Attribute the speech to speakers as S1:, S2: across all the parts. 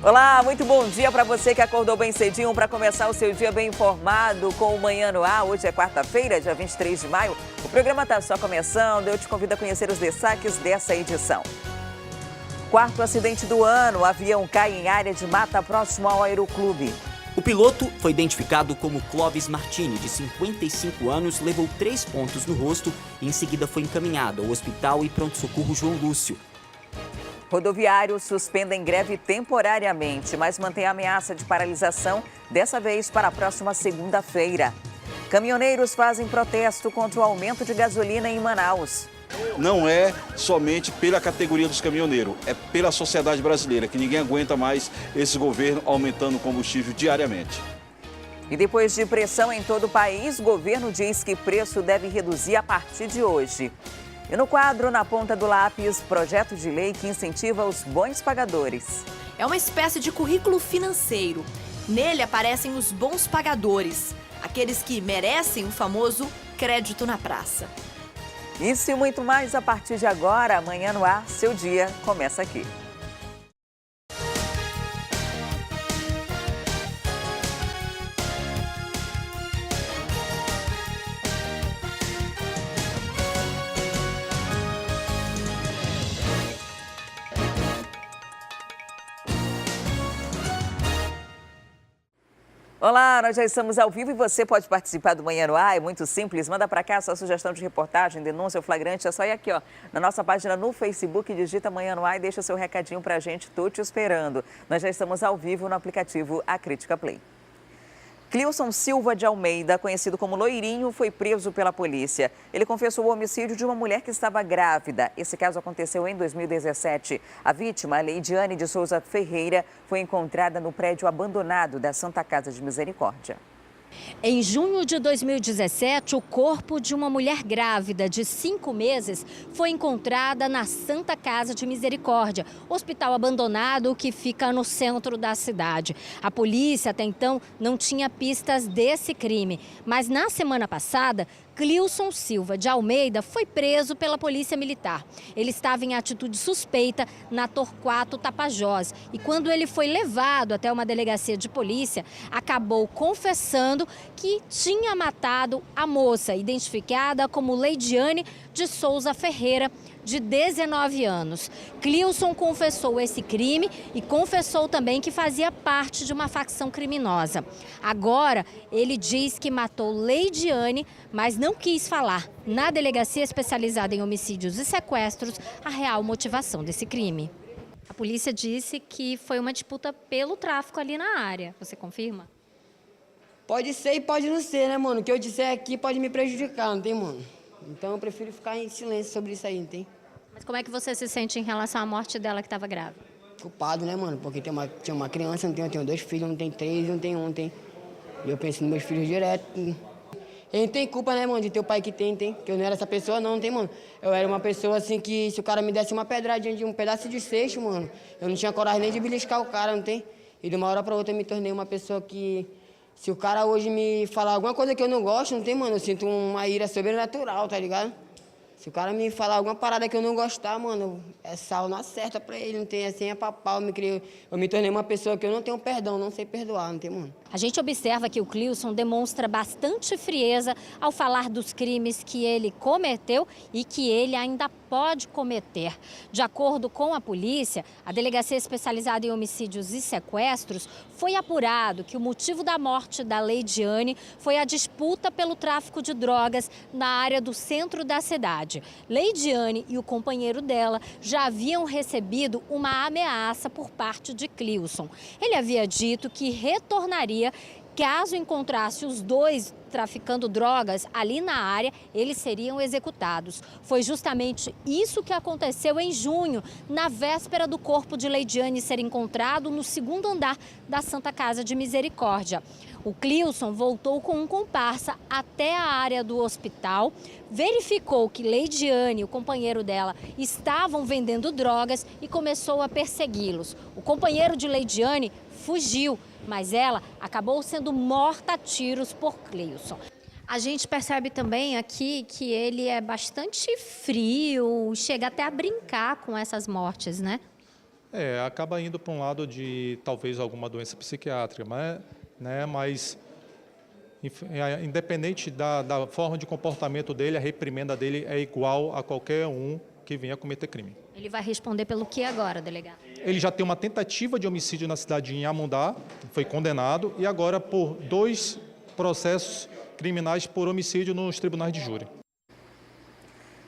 S1: Olá, muito bom dia para você que acordou bem cedinho para começar o seu dia bem informado com o Manhã no Ar. Hoje é quarta-feira, dia 23 de maio. O programa está só começando. Eu te convido a conhecer os destaques dessa edição. Quarto acidente do ano. O avião cai em área de mata próximo ao Aeroclube.
S2: O piloto foi identificado como Clóvis Martini, de 55 anos, levou 3 pontos no rosto e em seguida foi encaminhado ao hospital e pronto-socorro João Lúcio.
S1: Rodoviários suspendem greve temporariamente, mas mantém a ameaça de paralisação, dessa vez para a próxima segunda-feira. Caminhoneiros fazem protesto contra o aumento de gasolina em Manaus.
S3: Não é somente pela categoria dos caminhoneiros, é pela sociedade brasileira, que ninguém aguenta mais esse governo aumentando o combustível diariamente.
S1: E depois de pressão em todo o país, o governo diz que preço deve reduzir a partir de hoje. E no quadro, na ponta do lápis, projeto de lei que incentiva os bons pagadores.
S4: É uma espécie de currículo financeiro. Nele aparecem os bons pagadores, aqueles que merecem o famoso crédito na praça.
S1: Isso e muito mais a partir de agora. Amanhã no Ar, seu dia começa aqui. Olá, nós já estamos ao vivo e você pode participar do Manhã no Ar, é muito simples, manda para cá a sua sugestão de reportagem, denúncia ou flagrante, é só ir aqui, ó, na nossa página no Facebook, digita Manhã no Ar e deixa seu recadinho pra gente, tô te esperando. Nós já estamos ao vivo no aplicativo A Crítica Play. Clilson Silva de Almeida, conhecido como Loirinho, foi preso pela polícia. Ele confessou o homicídio de uma mulher que estava grávida. Esse caso aconteceu em 2017. A vítima, Leidiane de Souza Ferreira, foi encontrada no prédio abandonado da Santa Casa de Misericórdia.
S5: Em junho de 2017, o corpo de uma mulher grávida de 5 meses foi encontrada na Santa Casa de Misericórdia, hospital abandonado que fica no centro da cidade. A polícia até então não tinha pistas desse crime, mas na semana passada, Clilson Silva de Almeida foi preso pela Polícia Militar. Ele estava em atitude suspeita na Torquato Tapajós e quando ele foi levado até uma delegacia de polícia, acabou confessando que tinha matado a moça, identificada como Leidiane de Souza Ferreira, de 19 anos. Clilson confessou esse crime e confessou também que fazia parte de uma facção criminosa. Agora, ele diz que matou Leidiane, mas não quis falar na delegacia especializada em homicídios e sequestros a real motivação desse crime. A polícia disse que foi uma disputa pelo tráfico ali na área. Você confirma?
S6: Pode ser e pode não ser, né, mano? O que eu disser aqui pode me prejudicar, não tem, mano? Então eu prefiro ficar em silêncio sobre isso aí, não tem?
S5: Mas como é que você se sente em relação à morte dela que estava grávida?
S6: Culpado, né, mano? Porque tinha uma criança, não tem, eu tenho 2 filhos, não tem 3, não tem 1, tem. E eu penso nos meus filhos direto. Ele não tem culpa, né, mano, de ter o pai que tem. Que eu não era essa pessoa, não tem, mano. Eu era uma pessoa, assim, que se o cara me desse uma pedradinha de um pedaço de seixo, mano, eu não tinha coragem nem de beliscar o cara, não tem? E de uma hora pra outra eu me tornei uma pessoa que... Se o cara hoje me falar alguma coisa que eu não gosto, não tem, mano, eu sinto uma ira sobrenatural, tá ligado? Se o cara me falar alguma parada que eu não gostar, mano, é sal na certa pra ele, não tem assim, é papau, eu me tornei uma pessoa que eu não tenho perdão, não sei perdoar, não tem, mano.
S5: A gente observa que o Clilson demonstra bastante frieza ao falar dos crimes que ele cometeu e que ele ainda pode cometer. De acordo com a polícia, a Delegacia Especializada em Homicídios e Sequestros foi apurado que o motivo da morte da Leidiane foi a disputa pelo tráfico de drogas na área do centro da cidade. Leidiane e o companheiro dela já haviam recebido uma ameaça por parte de Clilson. Ele havia dito que retornaria caso encontrasse os dois traficando drogas ali na área, eles seriam executados. Foi justamente isso que aconteceu em junho, na véspera do corpo de Leidiane ser encontrado no 2º andar da Santa Casa de Misericórdia. O Clilson voltou com um comparsa até a área do hospital, verificou que Leidiane e o companheiro dela estavam vendendo drogas e começou a persegui-los. O companheiro de Leidiane fugiu, mas ela acabou sendo morta a tiros por Clilson. A gente percebe também aqui que ele é bastante frio, chega até a brincar com essas mortes, né?
S7: Acaba indo para um lado de talvez alguma doença psiquiátrica, mas independente da forma de comportamento dele, a reprimenda dele é igual a qualquer um que venha cometer crime.
S5: Ele vai responder pelo que agora, delegado?
S7: Ele já tem uma tentativa de homicídio na cidade de Inhamundá, foi condenado, e agora por 2 processos criminais por homicídio nos tribunais de júri.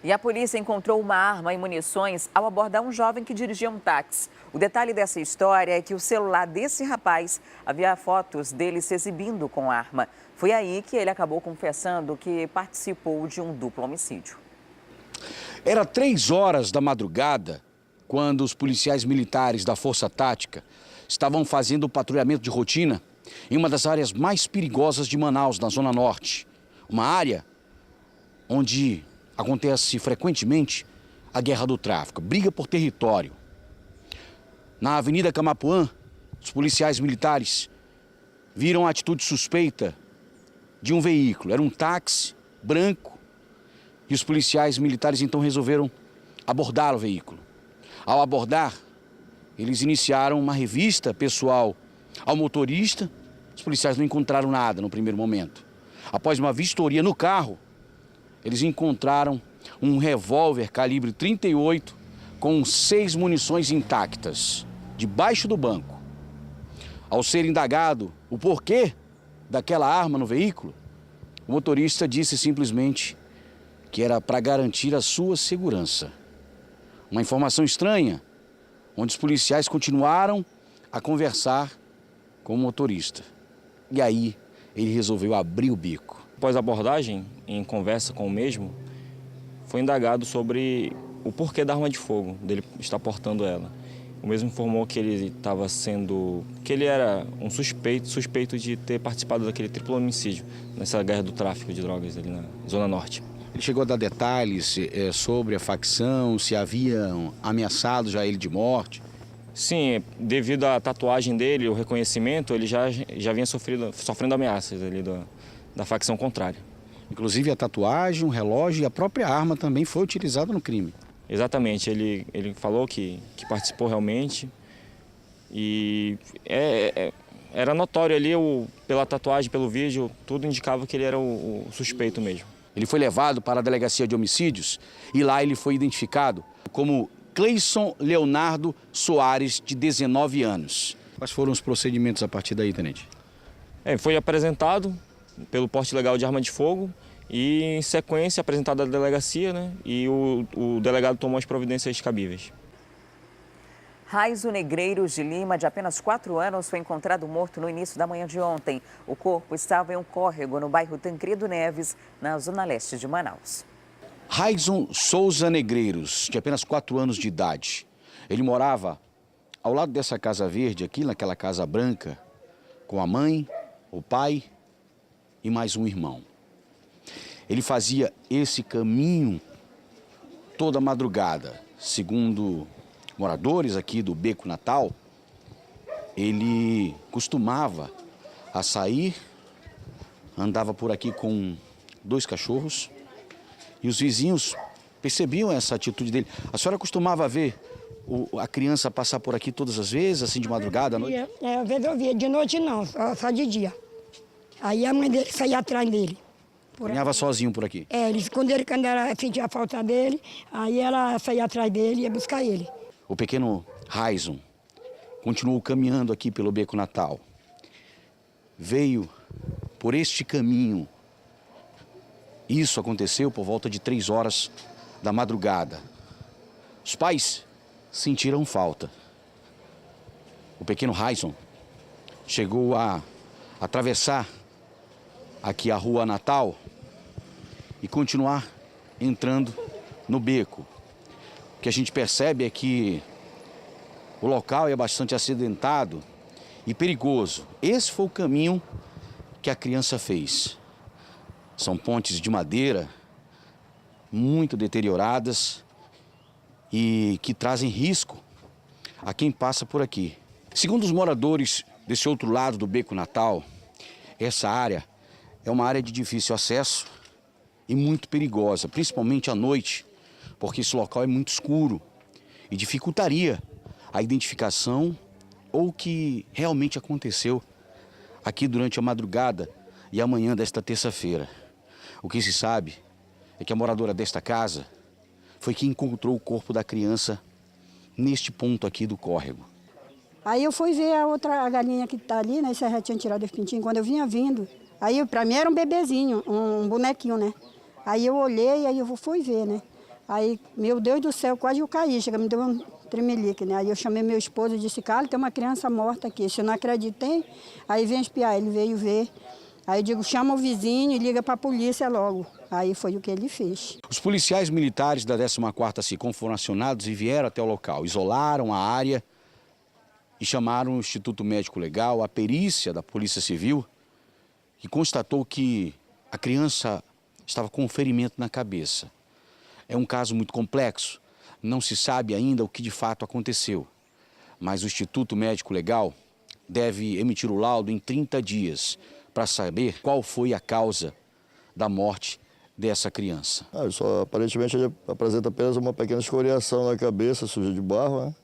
S1: E a polícia encontrou uma arma e munições ao abordar um jovem que dirigia um táxi. O detalhe dessa história é que o celular desse rapaz havia fotos dele se exibindo com arma. Foi aí que ele acabou confessando que participou de um duplo homicídio.
S8: Era 3 horas da madrugada, quando os policiais militares da Força Tática estavam fazendo o patrulhamento de rotina em uma das áreas mais perigosas de Manaus, na Zona Norte. Uma área onde acontece frequentemente a guerra do tráfico, briga por território. Na Avenida Camapuã, os policiais militares viram a atitude suspeita de um veículo. Era um táxi branco e os policiais militares então resolveram abordar o veículo. Ao abordar, eles iniciaram uma revista pessoal ao motorista. Os policiais não encontraram nada no primeiro momento. Após uma vistoria no carro, eles encontraram um revólver calibre 38 com 6 munições intactas, debaixo do banco. Ao ser indagado o porquê daquela arma no veículo, o motorista disse simplesmente que era para garantir a sua segurança. Uma informação estranha, onde os policiais continuaram a conversar com o motorista. E aí ele resolveu abrir o bico.
S9: Após a abordagem, em conversa com o mesmo, foi indagado sobre o porquê da arma de fogo, dele estar portando ela. O mesmo informou que ele era um suspeito de ter participado daquele triplo homicídio, nessa guerra do tráfico de drogas ali na Zona Norte.
S8: Ele chegou a dar detalhes sobre a facção, se haviam ameaçado já ele de morte?
S9: Sim, devido à tatuagem dele, o reconhecimento, ele já vinha sofrendo ameaças ali da facção contrária.
S8: Inclusive a tatuagem, o relógio e a própria arma também foi utilizada no crime.
S9: Exatamente, ele falou que participou realmente e era notório ali, pela tatuagem, pelo vídeo, tudo indicava que ele era o suspeito mesmo.
S8: Ele foi levado para a delegacia de homicídios e lá ele foi identificado como Cleison Leonardo Soares, de 19 anos. Quais foram os procedimentos a partir daí, tenente?
S9: Foi apresentado pelo porte legal de arma de fogo e, em sequência, apresentado à delegacia, né? E o delegado tomou as providências cabíveis.
S1: Raizo Negreiros de Lima, de apenas 4 anos, foi encontrado morto no início da manhã de ontem. O corpo estava em um córrego no bairro Tancredo Neves, na zona leste de Manaus.
S8: Raison Souza Negreiros, de apenas 4 anos de idade. Ele morava ao lado dessa casa verde aqui, naquela casa branca, com a mãe, o pai e mais um irmão. Ele fazia esse caminho toda madrugada. Segundo moradores aqui do Beco Natal, ele costumava a sair, andava por aqui com 2 cachorros e os vizinhos percebiam essa atitude dele. A senhora costumava ver a criança passar por aqui todas as vezes, assim de madrugada, à noite?
S10: Às vezes eu via, de noite não, só de dia. Aí a mãe dele saía atrás dele.
S8: Caminhava sozinho por aqui?
S10: Quando ela sentia a falta dele, aí ela saía atrás dele e ia buscar ele.
S8: O pequeno Raison continuou caminhando aqui pelo Beco Natal. Veio por este caminho. Isso aconteceu por volta de 3 horas da madrugada. Os pais sentiram falta. O pequeno Raison chegou a atravessar aqui a Rua Natal e continuar entrando no beco. O que a gente percebe é que o local é bastante acidentado e perigoso. Esse foi o caminho que a criança fez. São pontes de madeira muito deterioradas e que trazem risco a quem passa por aqui. Segundo os moradores desse outro lado do Beco Natal, essa área é uma área de difícil acesso e muito perigosa, principalmente à noite, porque esse local é muito escuro e dificultaria a identificação ou o que realmente aconteceu aqui durante a madrugada e a manhã desta terça-feira. O que se sabe é que a moradora desta casa foi quem encontrou o corpo da criança neste ponto aqui do córrego.
S10: Aí eu fui ver a galinha que está ali, né? Você já tinha tirado os pintinhos. Quando eu vinha vindo, aí para mim era um bebezinho, um bonequinho, né? Aí eu olhei, aí eu fui ver, né? Aí, meu Deus do céu, quase eu caí, me deu um tremelique, né? Aí eu chamei meu esposo e disse, cara, tem uma criança morta aqui. Se eu não acreditei, aí vem espiar, ele veio ver. Aí eu digo, chama o vizinho e liga para a polícia logo. Aí foi o que ele fez.
S8: Os policiais militares da 14ª SICOM foram acionados e vieram até o local. Isolaram a área e chamaram o Instituto Médico Legal, a perícia da Polícia Civil, que constatou que a criança estava com um ferimento na cabeça. É um caso muito complexo, não se sabe ainda o que de fato aconteceu. Mas o Instituto Médico Legal deve emitir o laudo em 30 dias para saber qual foi a causa da morte dessa criança.
S11: Aparentemente ele apresenta apenas uma pequena escoriação na cabeça, suja de barro, né?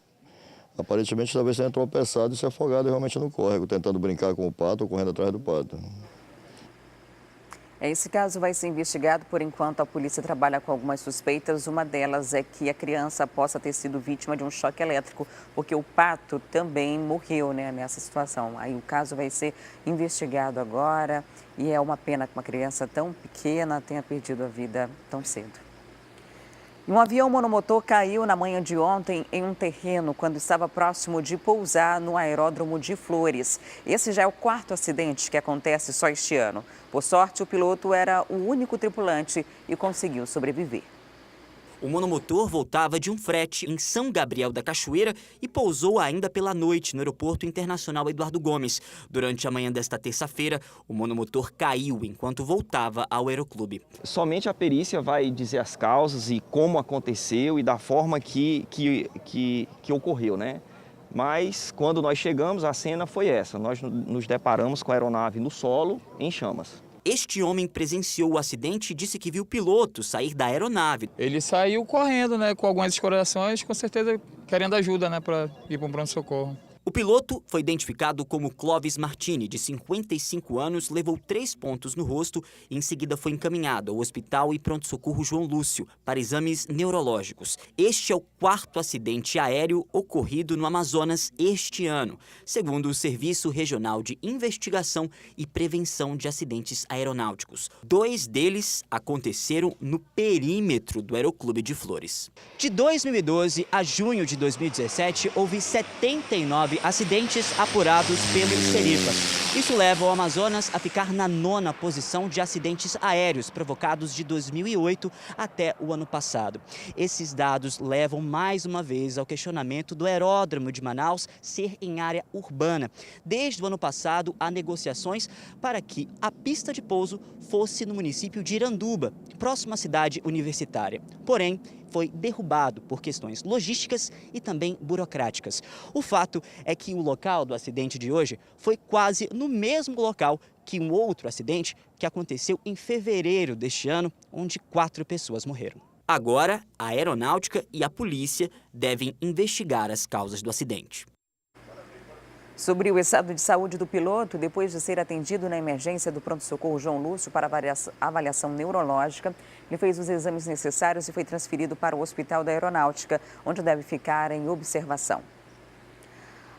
S11: Aparentemente talvez tenha tropeçado e se afogado realmente no córrego, tentando brincar com o pato ou correndo atrás do pato.
S1: Esse caso vai ser investigado. Por enquanto, a polícia trabalha com algumas suspeitas. Uma delas é que a criança possa ter sido vítima de um choque elétrico, porque o pato também morreu, né, nessa situação. Aí o caso vai ser investigado agora e é uma pena que uma criança tão pequena tenha perdido a vida tão cedo. Um avião monomotor caiu na manhã de ontem em um terreno quando estava próximo de pousar no aeródromo de Flores. Esse já é o 4º acidente que acontece só este ano. Por sorte, o piloto era o único tripulante e conseguiu sobreviver.
S2: O monomotor voltava de um frete em São Gabriel da Cachoeira e pousou ainda pela noite no Aeroporto Internacional Eduardo Gomes. Durante a manhã desta terça-feira, o monomotor caiu enquanto voltava ao aeroclube.
S9: Somente a perícia vai dizer as causas e como aconteceu e da forma que ocorreu, né? Mas quando nós chegamos, a cena foi essa. Nós nos deparamos com a aeronave no solo, em chamas.
S2: Este homem presenciou o acidente e disse que viu o piloto sair da aeronave.
S12: Ele saiu correndo, né, com algumas escoriações, com certeza querendo ajuda, né, para ir para um pronto-socorro.
S2: O piloto foi identificado como Clóvis Martini, de 55 anos, levou 3 pontos no rosto e em seguida foi encaminhado ao Hospital e Pronto-Socorro João Lúcio para exames neurológicos. Este é o 4º acidente aéreo ocorrido no Amazonas este ano, segundo o Serviço Regional de Investigação e Prevenção de Acidentes Aeronáuticos. 2 deles aconteceram no perímetro do Aeroclube de Flores. De 2012 a junho de 2017, houve 79 acidentes apurados pelo Seripa. Isso leva o Amazonas a ficar na 9ª posição de acidentes aéreos provocados de 2008 até o ano passado. Esses dados levam mais uma vez ao questionamento do aeródromo de Manaus ser em área urbana. Desde o ano passado, há negociações para que a pista de pouso fosse no município de Iranduba, próximo à cidade universitária. Porém, foi derrubado por questões logísticas e também burocráticas. O fato é que o local do acidente de hoje foi quase no mesmo local que um outro acidente que aconteceu em fevereiro deste ano, onde 4 pessoas morreram. Agora, a aeronáutica e a polícia devem investigar as causas do acidente.
S1: Sobre o estado de saúde do piloto, depois de ser atendido na emergência do pronto-socorro João Lúcio para avaliação neurológica, ele fez os exames necessários e foi transferido para o Hospital da Aeronáutica, onde deve ficar em observação.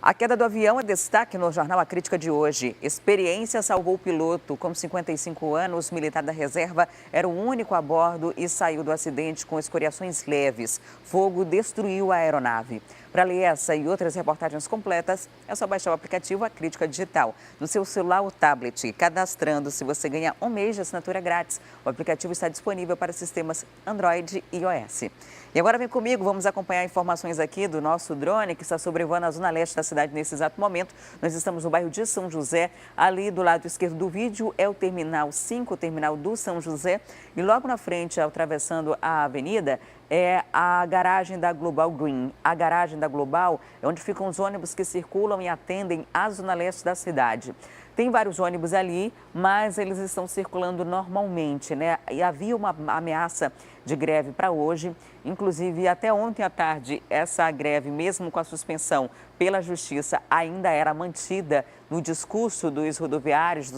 S1: A queda do avião é destaque no jornal A Crítica de hoje. Experiência salvou o piloto. Com 55 anos, militar da reserva, era o único a bordo e saiu do acidente com escoriações leves. Fogo destruiu a aeronave. Para ler essa e outras reportagens completas, é só baixar o aplicativo A Crítica Digital no seu celular ou tablet. Cadastrando-se, você ganha 1 mês de assinatura grátis. O aplicativo está disponível para sistemas Android e iOS. E agora vem comigo, vamos acompanhar informações aqui do nosso drone que está sobrevoando a zona leste da cidade nesse exato momento. Nós estamos no bairro de São José, ali do lado esquerdo do vídeo é o Terminal 5, o terminal do São José. E logo na frente, atravessando a avenida, é a garagem da Global Green. A garagem da Global é onde ficam os ônibus que circulam e atendem a zona leste da cidade. Tem vários ônibus ali, mas eles estão circulando normalmente, né? E havia uma ameaça de greve para hoje. Inclusive, até ontem à tarde, essa greve, mesmo com a suspensão pela Justiça, ainda era mantida no discurso dos rodoviários,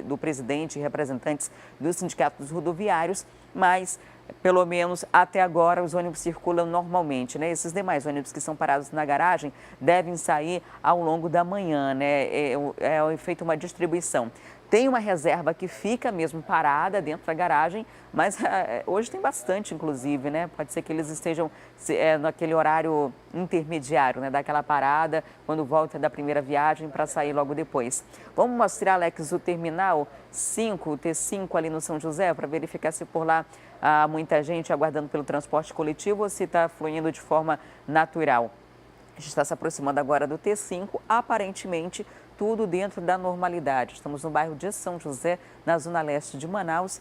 S1: do presidente e representantes do Sindicato dos Rodoviários, mas pelo menos até agora os ônibus circulam normalmente, né? Esses demais ônibus que são parados na garagem devem sair ao longo da manhã, né? É feita uma distribuição. Tem uma reserva que fica mesmo parada dentro da garagem, mas hoje tem bastante, inclusive, né? Pode ser que eles estejam naquele horário intermediário, né? Daquela parada, quando volta da primeira viagem para sair logo depois. Vamos mostrar, Alex, o terminal 5, o T5 ali no São José, para verificar se por lá há muita gente aguardando pelo transporte coletivo ou se está fluindo de forma natural. A gente está se aproximando agora do T5, aparentemente tudo dentro da normalidade. Estamos no bairro de São José, na zona leste de Manaus.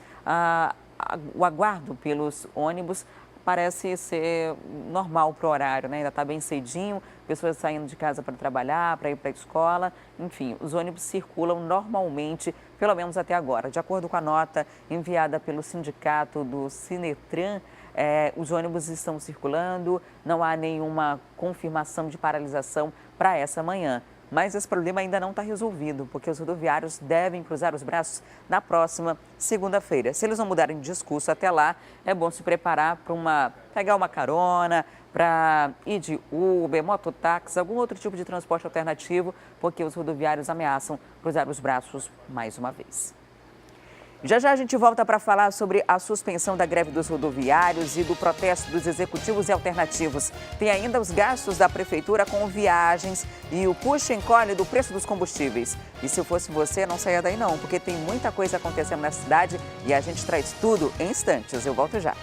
S1: O aguardo pelos ônibus parece ser normal para o horário, né? Ainda está bem cedinho, pessoas saindo de casa para trabalhar, para ir para a escola. Enfim, os ônibus circulam normalmente, pelo menos até agora. De acordo com a nota enviada pelo sindicato do Sinetran, os ônibus estão circulando, não há nenhuma confirmação de paralisação para essa manhã. Mas esse problema ainda não está resolvido, porque os rodoviários devem cruzar os braços na próxima segunda-feira. Se eles não mudarem de discurso até lá, é bom se preparar para pegar uma carona, para ir de Uber, mototáxi, algum outro tipo de transporte alternativo, porque os rodoviários ameaçam cruzar os braços mais uma vez. Já já a gente volta para falar sobre a suspensão da greve dos rodoviários e do protesto dos executivos e alternativos. Tem ainda os gastos da prefeitura com viagens e o puxa e encolhe do preço dos combustíveis. E se eu fosse você, não saia daí não, porque tem muita coisa acontecendo na cidade e a gente traz tudo em instantes. Eu volto já.